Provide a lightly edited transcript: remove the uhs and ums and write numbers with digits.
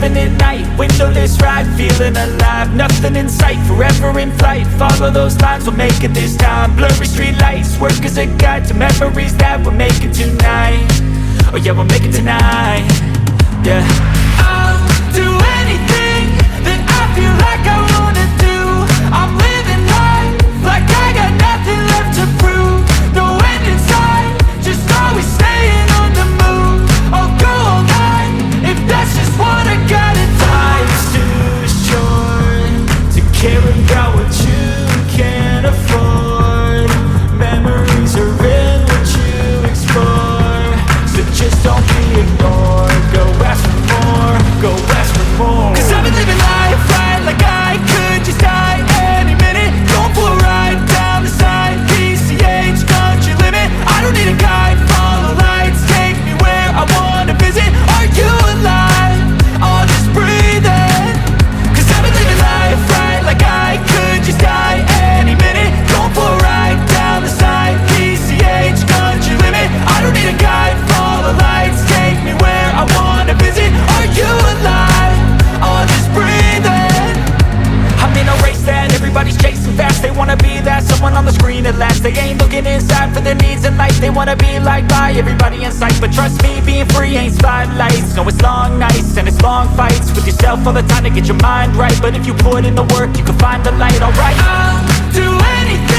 living at night, windowless ride, feeling alive. Nothing in sight, forever in flight. Follow those lines, we'll make it this time. Blurry street lights, work as a guide to memories that we're making tonight. Oh yeah, we'll make it tonight. Yeah. I'll do anything that I feel like I wanna do. I'm living life like I got nothing left to prove. No end in sight, just always staying on the move. I'll go all night if that's just what I gotta do. Life's too short to care about what you can't afford. Memories are in what you explore, so just don't be ignored. Go ask for more, go ask for more. 'Cause I've been living life right like I could just die any minute. Going for a ride down the side, PCH, country limit. I don't need a guide, follow lights, take me where I wanna visit. Are you alive? I'll just breathe in. 'Cause I've been living life right like I could just die any minute. Going for a ride down the side, PCH, country limit. I don't need a guide, follow lights, take me where I wanna visit. Are you alive? I'll just breathe in. I'm in a race that everybody's chasing fast. They wanna be that someone on the screen at last. They ain't looking inside for their needs in life. They wanna be liked by everybody in sight. But trust me, being free ain't spotlights. No, it's long nights and it's long fights with yourself all the time to get your mind right. But if you put in the work, you can find the light, alright. I'll do anything